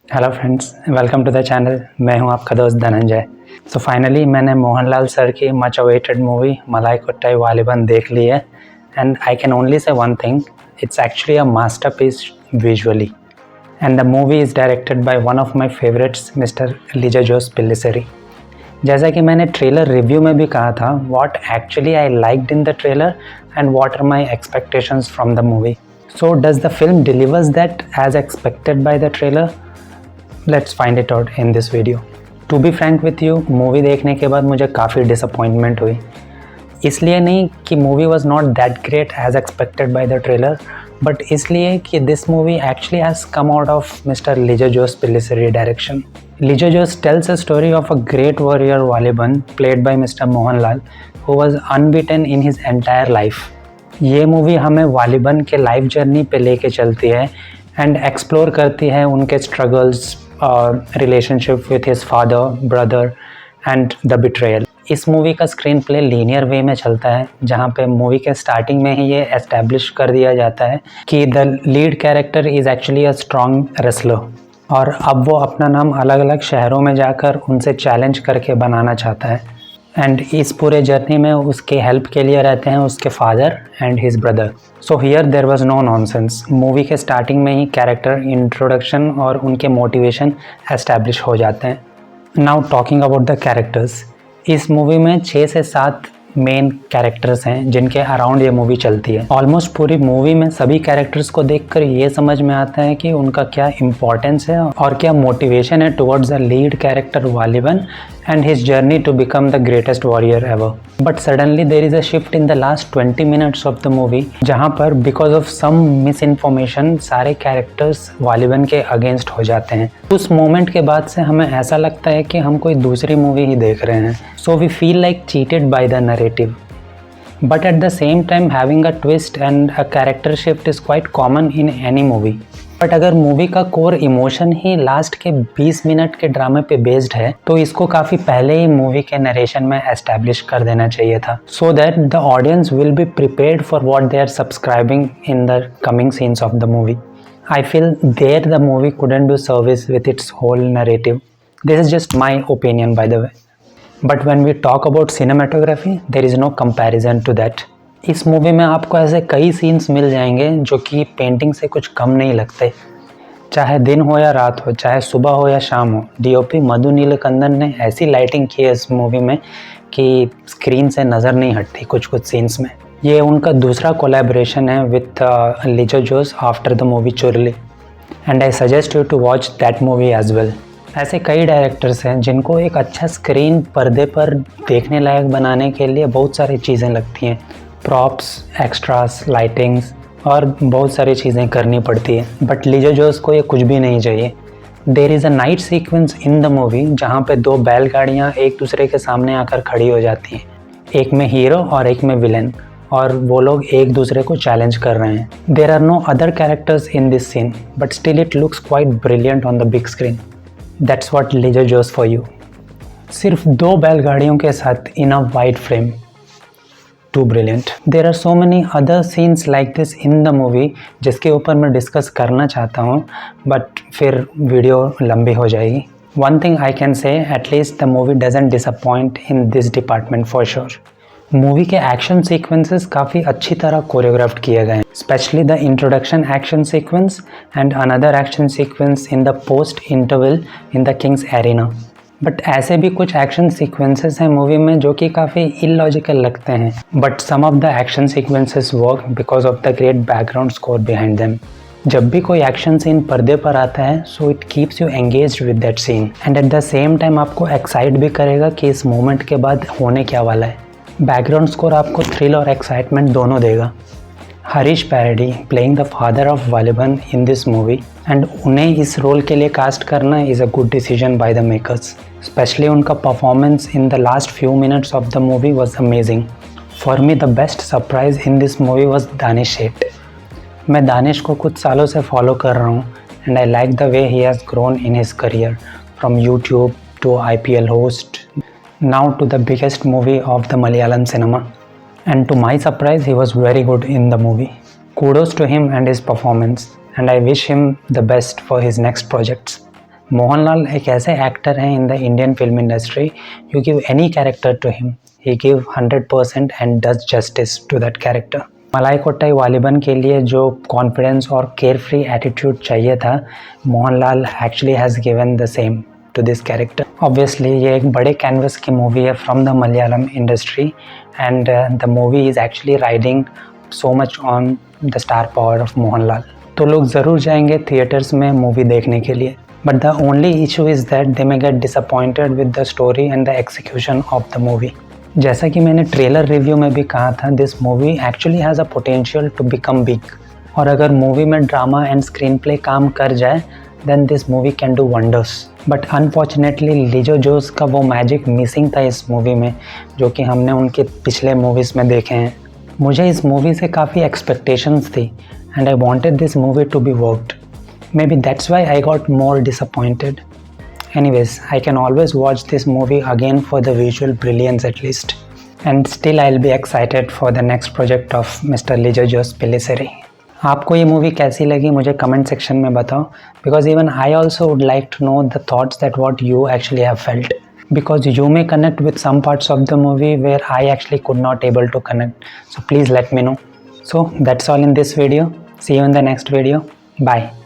Hello friends, welcome to the channel. मैं हूं आपका दोस्त धनंजय। सो फाइनली मैंने मोहनलाल सर की much awaited movie Malaikottai Vaaliban देख ली है and I can only say one thing, it's actually a masterpiece visually and the movie is directed by one of my favourites Mr Lijo Jose Pellissery. जैसा कि मैंने ट्रेलर रिव्यू में भी कहा था, what actually I liked in the trailer and what are my expectations from the movie. So does the film delivers that as expected by the trailer? Let's find it out in this video. To be frank with you, movie देखने के बाद मुझे काफ़ी disappointment हुई। इसलिए नहीं कि movie was not that great as expected by the trailer, but इसलिए कि this movie actually has come out of Mr Lijo Jose Pellissery direction. Lijo Jose tells a story of a great warrior Vaaliban played by Mr Mohanlal who was unbeaten in his entire life. ये movie हमें वालिबन के life journey पे लेके चलती है and explore करती है उनके struggles, relationship with his father, brother and the betrayal. इस मूवी का स्क्रीन प्ले लीनियर वे में चलता है, जहाँ पे मूवी के स्टार्टिंग में ही ये एस्टैब्लिश कर दिया जाता है कि the lead character is actually a strong wrestler और अब वो अपना नाम अलग अलग शहरों में जाकर उनसे चैलेंज करके बनाना चाहता है। एंड इस पूरे जर्नी में उसके हेल्प के लिए रहते हैं उसके father and his brother. So here there was no nonsense. Movie के स्टार्टिंग में ही कैरेक्टर इंट्रोडक्शन और उनके मोटिवेशन एस्टैब्लिश हो जाते हैं। Now talking about the characters, इस मूवी में 6 से 7 मेन कैरेक्टर्स हैं जिनके अराउंड ये मूवी चलती है। ऑलमोस्ट पूरी मूवी में सभी कैरेक्टर्स को देखकर ये समझ में आता है कि उनका क्या इम्पोर्टेंस है और क्या मोटिवेशन है towards the lead character Vaaliban and his journey to become the greatest warrior ever. But suddenly there is a shift in the last 20 minutes of the movie, जहाँ पर because of some misinformation सारे characters Vaaliban के against हो जाते हैं। उस moment के बाद से हमें ऐसा लगता है कि हम कोई दूसरी मूवी ही देख रहे हैं। So we feel like cheated by the narrative. But at the same time having a twist and a character shift is quite common in any movie. But अगर मूवी का कोर इमोशन ही last के 20 minute के ड्रामे पे based है तो इसको काफ़ी पहले ही मूवी के नरेशन में एस्टैब्लिश कर देना चाहिए था, so that the audience will be prepared for what they are subscribing in the coming scenes of the movie. I feel there the movie couldn't do service with its whole narrative. This is just my opinion by the way, but when we talk about cinematography there is no comparison to that. इस movie में आपको ऐसे कई scenes मिल जाएंगे जो कि painting से कुछ कम नहीं लगते। चाहे दिन हो या रात हो, चाहे सुबह हो या शाम हो, डीओपी मधु नीलकंदन ने ऐसी लाइटिंग की है इस मूवी में कि स्क्रीन से नज़र नहीं हटती कुछ कुछ सीन्स में। ये उनका दूसरा कोलैबोरेशन है with Lijo Jose after the movie Churuli and I suggest you to watch that movie as well. ऐसे कई डायरेक्टर्स हैं जिनको एक अच्छा स्क्रीन पर्दे पर देखने लायक बनाने के लिए बहुत सारी चीज़ें लगती हैं, प्रॉप्स, एक्स्ट्रास, लाइटिंग्स और बहुत सारी चीज़ें करनी पड़ती है। बट लिजो जोस को ये कुछ भी नहीं चाहिए। There is a night sequence in the movie जहाँ पे 2 बैलगाड़ियाँ एक दूसरे के सामने आकर खड़ी हो जाती हैं, एक में हीरो और एक में विलेन, और वो लोग एक दूसरे को चैलेंज कर रहे हैं। There are no other characters in this scene but still it looks quite brilliant on the big screen. That's what Lijo Jose for you. सिर्फ 2 बैलगाड़ियों के साथ in a wide frame, too brilliant. There are so many other scenes like this in the movie जिसके ऊपर मैं discuss करना चाहता हूँ बट फिर वीडियो लंबी हो जाएगी। One thing I can say, at least the movie doesn't disappoint in this department for sure. Movie के एक्शन सीक्वेंसेस काफ़ी अच्छी तरह कोरियोग्राफ्ड किए गए हैं, specially the introduction action sequence and another action sequence in the post interval in the Kings arena. But ऐसे भी कुछ एक्शन सीक्वेंसेस हैं मूवी में जो कि काफ़ी इलॉजिकल लगते हैं, but some of the action sequences work because of the great background score behind them. जब भी कोई एक्शन सीन पर्दे पर आता है so it keeps you engaged with that scene and at the same time आपको एक्साइट भी करेगा कि इस मोमेंट के बाद होने क्या वाला है। बैकग्राउंड स्कोर आपको थ्रिल और एक्साइटमेंट दोनों देगा। Harish Peradi playing the father of Vaaliban in this movie and उन्हें इस रोल के लिए कास्ट करना is a good decision by the makers. Specially उनका performance in the last few minutes of the movie was amazing. For me the best surprise in this movie was Danish Sait. मैं दानिश को कुछ सालों से फॉलो कर रहा हूँ and I like the way he has grown in his career from YouTube to IPL host now to the biggest movie of the Malayalam cinema, and to my surprise he was very good in the movie. Kudos to him and his performance, and I wish him the best for his next projects. Mohanlal एक ऐसे actor हैं in the Indian film industry, you give any character to him, he give 100% and does justice to that character. Malaikottai Vaaliban के लिए जो confidence और care free attitude चाहिए था, Mohanlal actually has given the same to this character. Obviously ये एक बड़े canvas की मूवी है from the Malayalam industry, and the movie is actually riding so much on the star power of Mohanlal. तो लोग ज़रूर जाएंगे थिएटर्स में मूवी देखने के लिए, but the only issue is that they may get disappointed with the story and the execution of the movie. जैसा कि मैंने ट्रेलर रिव्यू में भी कहा था, this movie actually has a potential to become big, और अगर मूवी में ड्रामा एंड स्क्रीन प्ले काम कर जाए then this movie can do wonders. But unfortunately Lijo Jose का वो मैजिक मिसिंग था इस मूवी में, जो कि हमने उनके पिछले मूवीज़ में देखे हैं। मुझे इस मूवी से काफ़ी एक्सपेक्टेशंस थी and I wanted this movie to be worked. Maybe that's why I got more disappointed. Anyways, I can always watch this movie again for the visual brilliance at least. And still I'll be excited for the next project of Mr. Lijo Jose Pellicer. आपको ये movie कैसी लगी मुझे comment section में बताओ, because even I also would like to know the thoughts that what you actually have felt, because you may connect with some parts of the movie where I actually could not able to connect. So please let me know. So that's all in this video. See you in the next video. Bye.